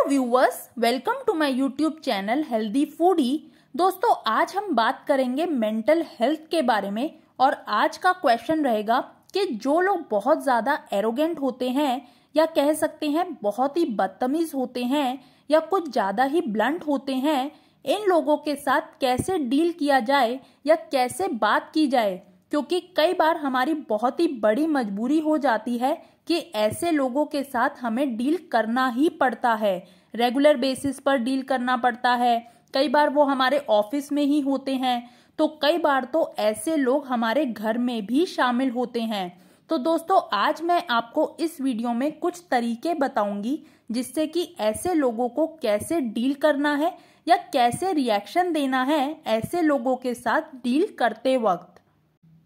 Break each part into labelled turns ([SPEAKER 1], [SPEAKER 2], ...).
[SPEAKER 1] Hello viewers, welcome to my YouTube channel healthy foodie. दोस्तों, आज हम बात करेंगे मेंटल हेल्थ के बारे में। और आज का क्वेश्चन रहेगा कि जो लोग बहुत ज्यादा एरोगेंट होते हैं या कह सकते हैं बहुत ही बदतमीज होते हैं या कुछ ज्यादा ही ब्लंट होते हैं, इन लोगों के साथ कैसे डील किया जाए या कैसे बात की जाए, क्योंकि कई बार हमारी बहुत ही बड़ी मजबूरी हो जाती है कि ऐसे लोगों के साथ हमें डील करना ही पड़ता है। रेगुलर बेसिस पर डील करना पड़ता है। कई बार वो हमारे ऑफिस में ही होते हैं, तो कई बार तो ऐसे लोग हमारे घर में भी शामिल होते हैं। तो दोस्तों, आज मैं आपको इस वीडियो में कुछ तरीके बताऊंगी जिससे कि ऐसे लोगों को कैसे डील करना है या कैसे रिएक्शन देना है ऐसे लोगों के साथ डील करते वक्त।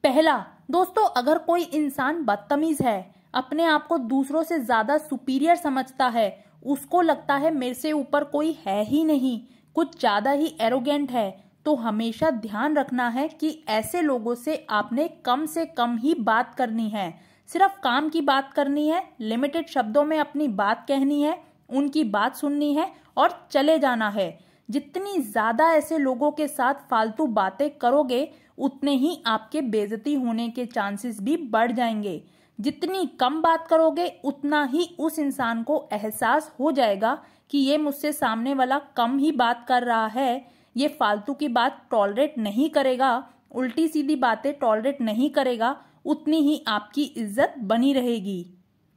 [SPEAKER 1] पहला, दोस्तों, अगर कोई इंसान बदतमीज है, अपने आप को दूसरों से ज्यादा सुपीरियर समझता है, उसको लगता है मेरे से ऊपर कोई है ही नहीं, कुछ ज्यादा ही एरोगेंट है, तो हमेशा ध्यान रखना है कि ऐसे लोगों से आपने कम से कम ही बात करनी है। सिर्फ काम की बात करनी है, लिमिटेड शब्दों में अपनी बात कहनी है, उनकी बात सुननी है और चले जाना है। जितनी ज्यादा ऐसे लोगों के साथ फालतू बातें करोगे, उतने ही आपके बेइज्जती होने के चांसेस भी बढ़ जाएंगे। जितनी कम बात करोगे, उतना ही उस इंसान को एहसास हो जाएगा कि ये मुझसे सामने वाला कम ही बात कर रहा है, ये फालतू की बात टॉलरेट नहीं करेगा, उल्टी सीधी बातें टॉलरेट नहीं करेगा, उतनी ही आपकी इज्जत बनी रहेगी।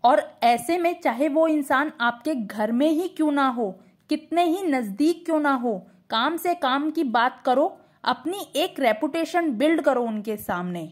[SPEAKER 1] और ऐसे में चाहे वो इंसान आपके घर में ही क्यों ना हो, कितने ही नजदीक क्यों ना हो, काम से काम की बात करो, अपनी एक रेपुटेशन बिल्ड करो उनके सामने।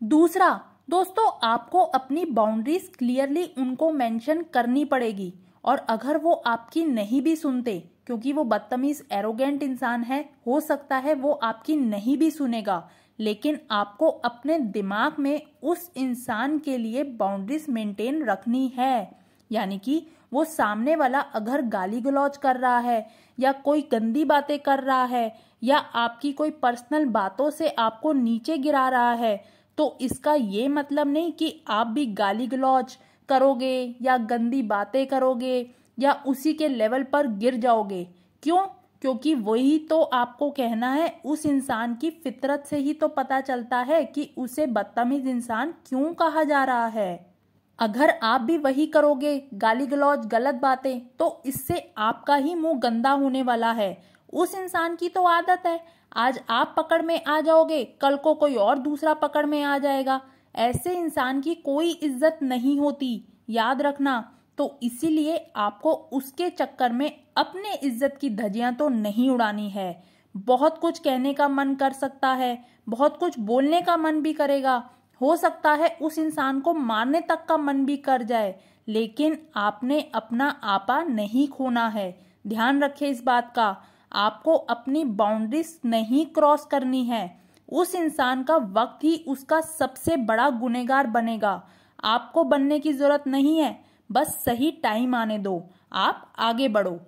[SPEAKER 1] दूसरा, दोस्तों, आपको अपनी बाउंड्रीज क्लियरली उनको मेंशन करनी पड़ेगी। और अगर वो आपकी नहीं भी सुनते, क्योंकि वो बदतमीज एरोगेंट इंसान है, हो सकता है वो आपकी नहीं भी सुनेगा, लेकिन आपको अपने दिमाग में उस इंसान के लिए बाउंड्रीज मेंटेन रखनी है। यानी कि वो सामने वाला अगर गाली गलौज कर रहा है या कोई गंदी बातें कर रहा है या आपकी कोई पर्सनल बातों से आपको नीचे गिरा रहा है, तो इसका ये मतलब नहीं कि आप भी गाली गलौज करोगे या गंदी बातें करोगे या उसी के लेवल पर गिर जाओगे। क्यों? क्योंकि वही तो आपको कहना है। उस इंसान की फितरत से ही तो पता चलता है कि उसे बदतमीज इंसान क्यों कहा जा रहा है। अगर आप भी वही करोगे, गाली गलौज, गलत बातें, तो इससे आपका ही मुंह गंदा होने वाला है। उस इंसान की तो आदत है, आज आप पकड़ में आ जाओगे, कल को कोई और दूसरा पकड़ में आ जाएगा। ऐसे इंसान की कोई इज्जत नहीं होती, याद रखना। तो इसीलिए आपको उसके चक्कर में अपने इज्जत की धज्जियां तो नहीं उड़ानी है। बहुत कुछ कहने का मन कर सकता है, बहुत कुछ बोलने का मन भी करेगा, हो सकता है उस इंसान को मारने तक का मन भी कर जाए, लेकिन आपने अपना आपा नहीं खोना है। ध्यान रखें इस बात का। आपको अपनी बाउंड्रीज नहीं क्रॉस करनी है। उस इंसान का वक्त ही उसका सबसे बड़ा गुनहगार बनेगा। आपको बनने की जरूरत नहीं है, बस सही टाइम आने दो, आप आगे बढ़ो।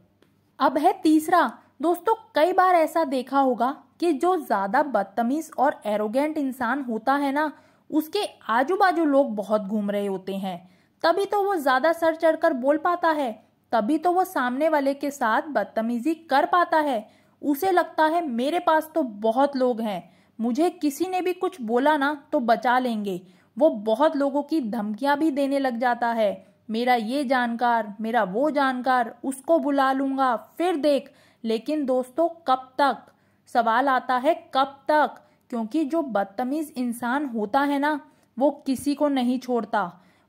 [SPEAKER 1] अब है तीसरा, दोस्तों, कई बार ऐसा देखा होगा कि जो ज्यादा बदतमीज और एरोगेंट इंसान होता है ना, उसके आजू बाजू लोग बहुत घूम रहे होते हैं, तभी तो वो ज्यादा सर चढ़कर बोल पाता है, तभी तो वो सामने वाले के साथ बदतमीजी कर पाता है। उसे लगता है मेरे पास तो बहुत लोग हैं, मुझे किसी ने भी कुछ बोला ना तो बचा लेंगे। वो बहुत लोगों की धमकियां भी देने लग जाता है, मेरा ये जानकार, मेरा वो जानकार, उसको बुला लूंगा, फिर देख। लेकिन दोस्तों, कब तक? सवाल आता है कब तक? क्योंकि जो बदतमीज इंसान होता है ना, वो किसी को नहीं छोड़ता,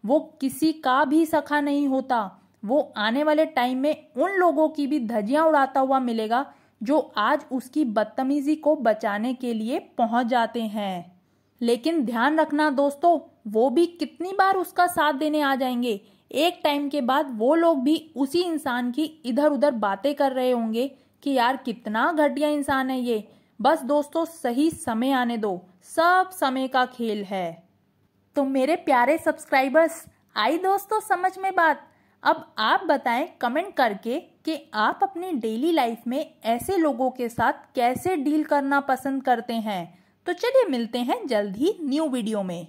[SPEAKER 1] वो किसी का भी सखा नहीं होता। वो आने वाले टाइम में उन लोगों की भी धज्जियां उड़ाता हुआ मिलेगा जो आज उसकी बदतमीजी को बचाने के लिए पहुंच जाते हैं। लेकिन ध्यान रखना दोस्तों, वो भी कितनी बार उसका साथ देने आ जाएंगे। एक टाइम के बाद वो लोग भी उसी इंसान की इधर उधर बातें कर रहे होंगे कि यार कितना घटिया इंसान है ये। बस दोस्तों, सही समय आने दो, सब समय का खेल है। तो मेरे प्यारे सब्सक्राइबर्स, आई दोस्तों समझ में बात। अब आप बताएं कमेंट करके कि आप अपनी डेली लाइफ में ऐसे लोगों के साथ कैसे डील करना पसंद करते हैं। तो चलिए मिलते हैं जल्द ही न्यू वीडियो में।